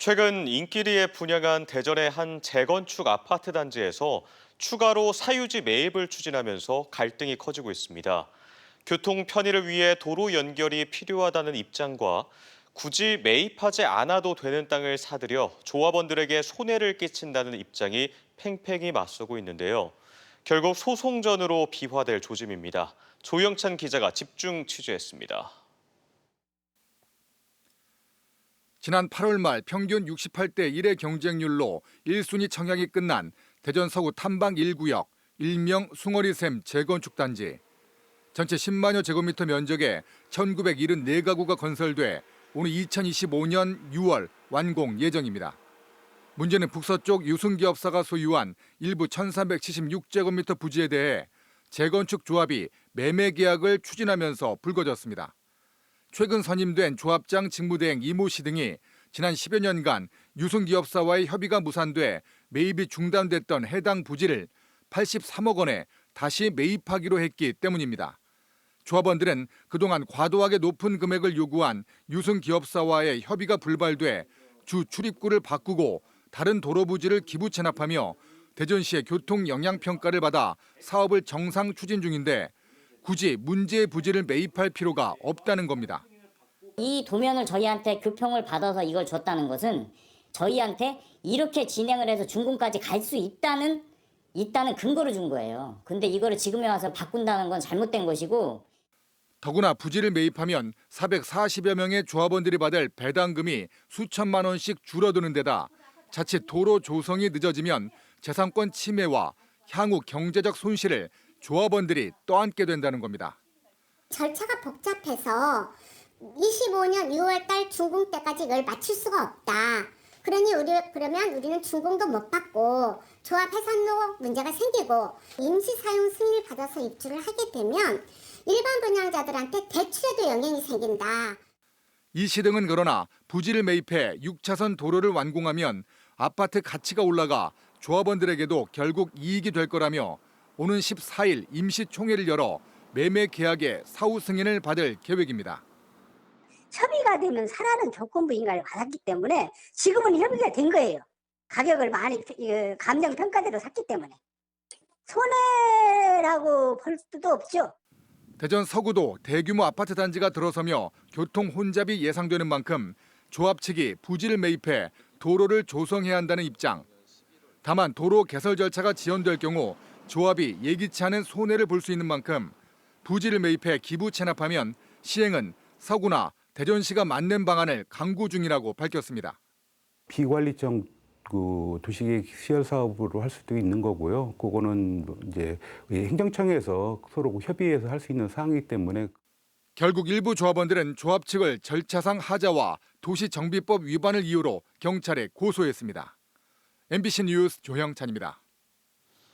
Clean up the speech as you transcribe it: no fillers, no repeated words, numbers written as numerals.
최근 인기리에 분양한 대전의 한 재건축 아파트 단지에서 추가로 사유지 매입을 추진하면서 갈등이 커지고 있습니다. 교통 편의를 위해 도로 연결이 필요하다는 입장과 굳이 매입하지 않아도 되는 땅을 사들여 조합원들에게 손해를 끼친다는 입장이 팽팽히 맞서고 있는데요. 결국 소송전으로 비화될 조짐입니다. 조영찬 기자가 집중 취재했습니다. 지난 8월 말 평균 68대 1의 경쟁률로 1순위 청약이 끝난 대전 서구 탐방 1구역 일명 숭어리샘 재건축 단지. 전체 10만여 제곱미터 면적에 1974가구가 건설돼 오는 2025년 6월 완공 예정입니다. 문제는 북서쪽 유승기업사가 소유한 일부 1376제곱미터 부지에 대해 재건축 조합이 매매 계약을 추진하면서 불거졌습니다. 최근 선임된 조합장 직무대행 이모 씨 등이 지난 10여 년간 유승기업사와의 협의가 무산돼 매입이 중단됐던 해당 부지를 83억 원에 다시 매입하기로 했기 때문입니다. 조합원들은 그동안 과도하게 높은 금액을 요구한 유승기업사와의 협의가 불발돼 주 출입구를 바꾸고 다른 도로 부지를 기부 체납하며 대전시의 교통 영향 평가를 받아 사업을 정상 추진 중인데 굳이 문제의 부지를 매입할 필요가 없다는 겁니다. 이 도면을 저희한테 교평을 받아서 이걸 줬다는 것은 저희한테 이렇게 진행을 해서 준공까지 갈 수 있다는 근거를 준 거예요. 근데 이거를 지금에 와서 바꾼다는 건 잘못된 것이고, 더구나 부지를 매입하면 440여 명의 조합원들이 받을 배당금이 수천만 원씩 줄어드는 데다 자칫 도로 조성이 늦어지면 재산권 침해와 향후 경제적 손실을 조합원들이 떠안게 된다는 겁니다. 절차가 복잡해서 25년 6월 달 준공 때까지 이걸 마칠 수가 없다. 그러면 우리는 준공도 못 받고 조합 해산도 문제가 생기고 임시 사용 승인을 받아서 입주를 하게 되면 일반 분양자들한테 대출에도 영향이 생긴다. 이 시 등은 그러나 부지를 매입해 6차선 도로를 완공하면 아파트 가치가 올라가 조합원들에게도 결국 이익이 될 거라며 오는 14일 임시총회를 열어 매매 계약의 사후 승인을 받을 계획입니다. 협의가 되면 사라는 조건부 인가를 받았기 때문에 지금은 협의가 된 거예요. 가격을 많이 감정 평가대로 샀기 때문에 손해라고 볼 수도 없죠. 대전 서구도 대규모 아파트 단지가 들어서며 교통 혼잡이 예상되는 만큼 조합 측이 부지를 매입해 도로를 조성해야 한다는 입장. 다만 도로 개설 절차가 지연될 경우 조합이 예기치 않은 손해를 볼 수 있는 만큼 부지를 매입해 기부 체납하면 시행은 서구나 대전시가 맞는 방안을 강구 중이라고 밝혔습니다. 비관리적 도시계획 시설 사업으로 할 수도 있는 거고요. 그거는 이제 행정청에서 서로 협의해서 할 수 있는 사항이기 때문에 결국 일부 조합원들은 조합 측을 절차상 하자와 도시정비법 위반을 이유로 경찰에 고소했습니다. MBC 뉴스 조형찬입니다.